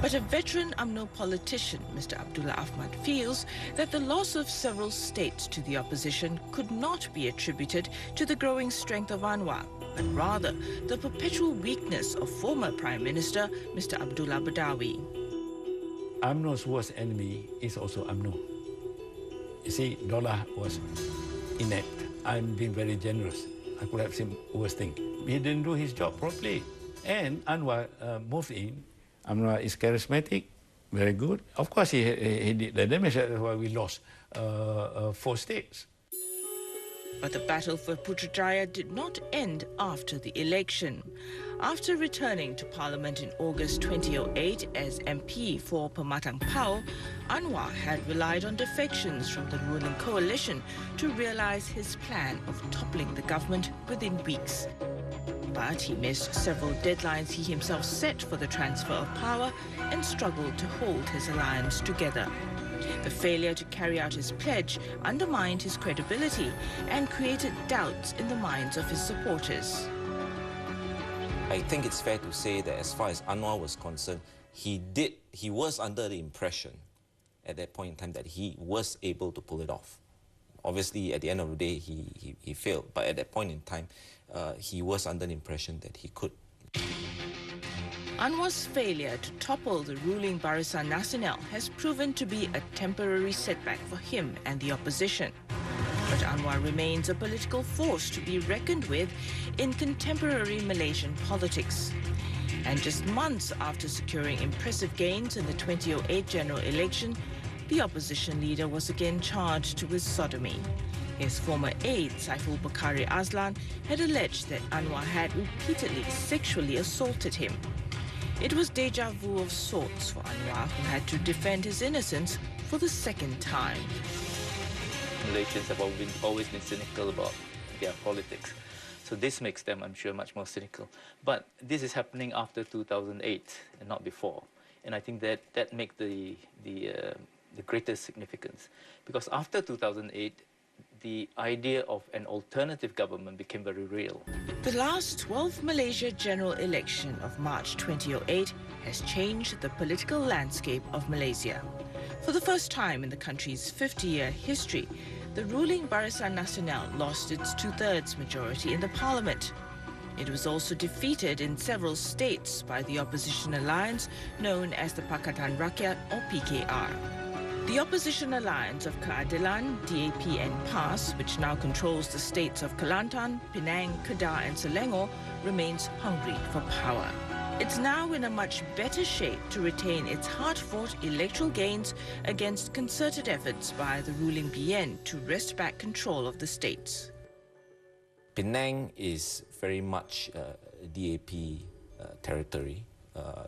But a veteran UMNO politician, Mr. Abdullah Ahmad, feels that the loss of several states to the opposition could not be attributed to the growing strength of Anwar, but rather the perpetual weakness of former Prime Minister Mr. Abdullah Badawi. UMNO's worst enemy is also UMNO. You see, Dollah was inept. I'm being very generous. I could have seen worse thing. He didn't do his job properly. And Anwar moved in. Anwar is charismatic, very good. Of course, he did the damage. That's why we lost 4 states. But the battle for Putrajaya did not end after the election. After returning to Parliament in August 2008 as MP for Pematang Pau, Anwar had relied on defections from the ruling coalition to realise his plan of toppling the government within weeks. But he missed several deadlines he himself set for the transfer of power and struggled to hold his alliance together. The failure to carry out his pledge undermined his credibility and created doubts in the minds of his supporters. I think it's fair to say that as far as Anwar was concerned, he was under the impression at that point in time that he was able to pull it off. Obviously, at the end of the day, he failed, but at that point in time, he was under the impression that he could. Anwar's failure to topple the ruling Barisan Nasional has proven to be a temporary setback for him and the opposition. But Anwar remains a political force to be reckoned with in contemporary Malaysian politics. And just months after securing impressive gains in the 2008 general election, the opposition leader was again charged with sodomy. His former aide, Saiful Bakari Azlan, had alleged that Anwar had repeatedly sexually assaulted him. It was deja vu of sorts for Anwar, who had to defend his innocence for the second time. Malaysians have always been cynical about their politics. So this makes them, I'm sure, much more cynical. But this is happening after 2008 and not before. And I think that makes the greatest significance. Because after 2008, the idea of an alternative government became very real. The last 12th Malaysia general election of March 2008 has changed the political landscape of Malaysia. For the first time in the country's 50-year history, the ruling Barisan Nasional lost its 2/3 majority in the parliament. It was also defeated in several states by the opposition alliance known as the Pakatan Rakyat or PKR. The opposition alliance of Keadilan, DAP and PAS, which now controls the states of Kelantan, Penang, Kedah and Selangor, remains hungry for power. It's now in a much better shape to retain its hard-fought electoral gains against concerted efforts by the ruling BN to wrest back control of the states. Penang is very much DAP territory,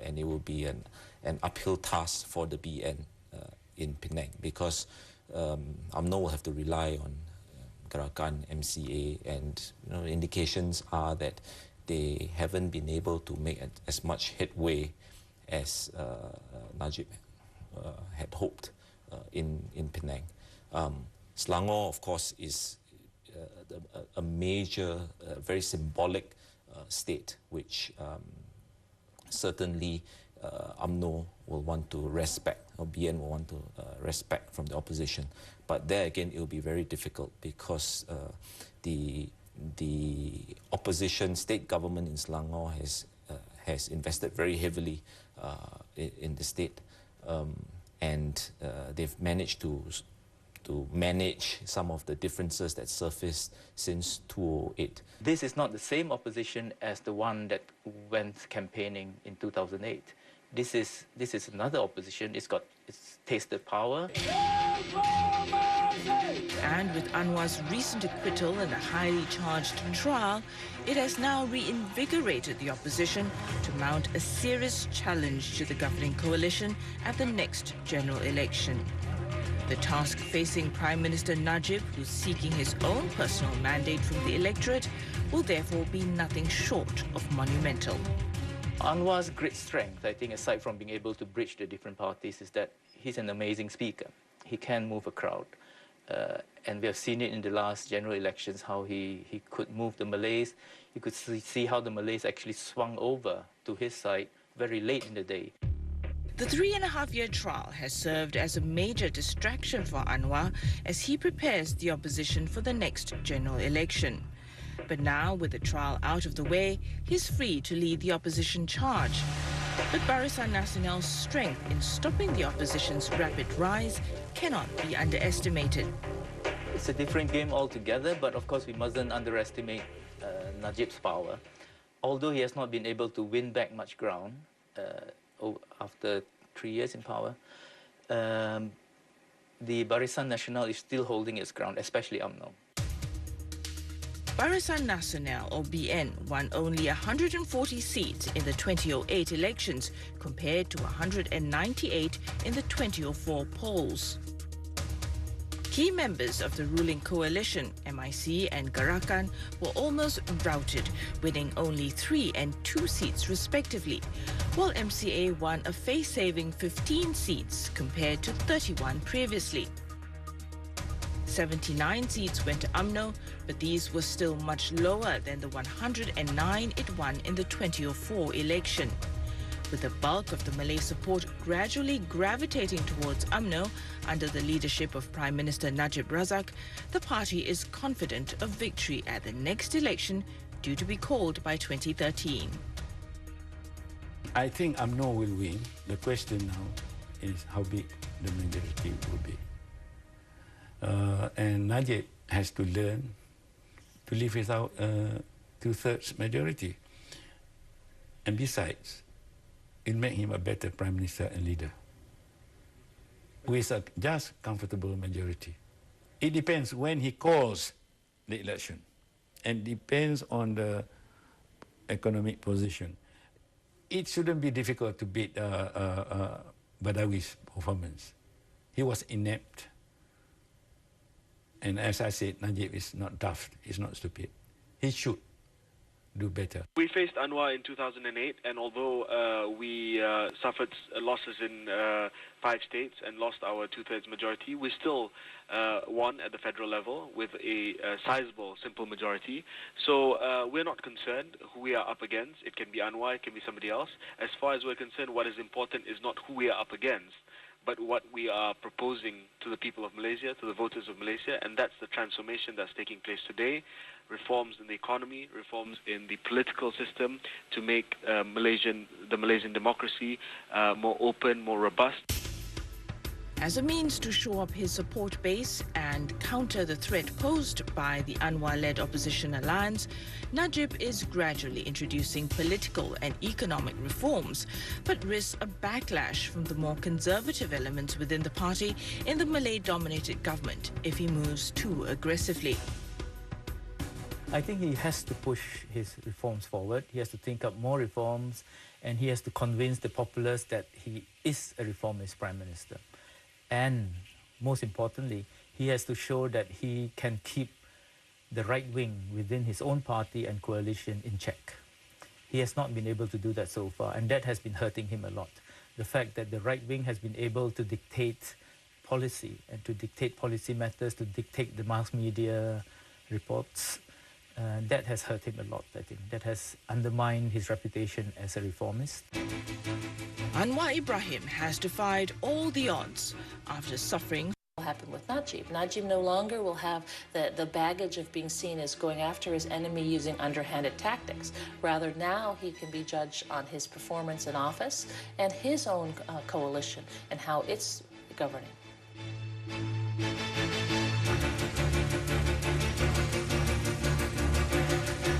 and it will be an uphill task for the BN in Penang because UMNO will have to rely on Gerakan, MCA, and indications are that they haven't been able to make as much headway as Najib had hoped in Penang. Selangor, of course, is a major, very symbolic state, which certainly UMNO will want to respect, or BN will want to respect from the opposition. But there again, it will be very difficult because the opposition state government in Selangor has invested very heavily in the state, and they've managed to manage some of the differences that surfaced since 2008. This is not the same opposition as the one that went campaigning in 2008. This is another opposition. It's tasted power. And with Anwar's recent acquittal in a highly charged trial, it has now reinvigorated the opposition to mount a serious challenge to the governing coalition at the next general election. The task facing Prime Minister Najib, who's seeking his own personal mandate from the electorate, will therefore be nothing short of monumental. Anwar's great strength, I think, aside from being able to bridge the different parties, is that he's an amazing speaker. He can move a crowd. And we have seen it in the last general elections, how he could move the Malays. You could see how the Malays actually swung over to his side very late in the day. The 3.5-year trial has served as a major distraction for Anwar as he prepares the opposition for the next general election. But now, with the trial out of the way, he's free to lead the opposition charge. But Barisan Nasional's strength in stopping the opposition's rapid rise cannot be underestimated. It's a different game altogether, but of course we mustn't underestimate Najib's power. Although he has not been able to win back much ground after 3 years in power, the Barisan Nasional is still holding its ground, especially UMNO. Barisan Nasional, or BN, won only 140 seats in the 2008 elections compared to 198 in the 2004 polls. Key members of the ruling coalition, MIC and Gerakan, were almost routed, winning only 3 and 2 seats respectively, while MCA won a face-saving 15 seats compared to 31 previously. 79 seats went to UMNO, but these were still much lower than the 109 it won in the 2004 election. With the bulk of the Malay support gradually gravitating towards UMNO under the leadership of Prime Minister Najib Razak, the party is confident of victory at the next election, due to be called by 2013. I think UMNO will win. The question now is how big the majority will be. And Najib has to learn to live without a 2/3 majority. And besides, it makes him a better Prime Minister and leader with a just comfortable majority. It depends when he calls the election and depends on the economic position. It shouldn't be difficult to beat Badawi's performance. He was inept. And as I said, Najib is not daft, he's not stupid. He should do better. We faced Anwar in 2008, and although we suffered losses in 5 states and lost our 2/3 majority, we still won at the federal level with a sizable, simple majority. So we're not concerned who we are up against. It can be Anwar, it can be somebody else. As far as we're concerned, what is important is not who we are up against, but what we are proposing to the people of Malaysia, to the voters of Malaysia, and that's the transformation that's taking place today. Reforms in the economy, reforms in the political system to make the Malaysian democracy more open, more robust. As a means to shore up his support base and counter the threat posed by the Anwar-led opposition alliance, Najib is gradually introducing political and economic reforms, but risks a backlash from the more conservative elements within the party in the Malay-dominated government if he moves too aggressively. I think he has to push his reforms forward. He has to think up more reforms, and he has to convince the populace that he is a reformist Prime Minister. And most importantly, he has to show that he can keep the right wing within his own party and coalition in check. He has not been able to do that so far, and that has been hurting him a lot. The fact that the right wing has been able to dictate policy and to dictate policy matters, to dictate the mass media reports, that has hurt him a lot, I think. That has undermined his reputation as a reformist. Anwar Ibrahim has defied all the odds after suffering. What will happen with Najib? Najib no longer will have the baggage of being seen as going after his enemy using underhanded tactics. Rather, now he can be judged on his performance in office and his own coalition and how it's governing.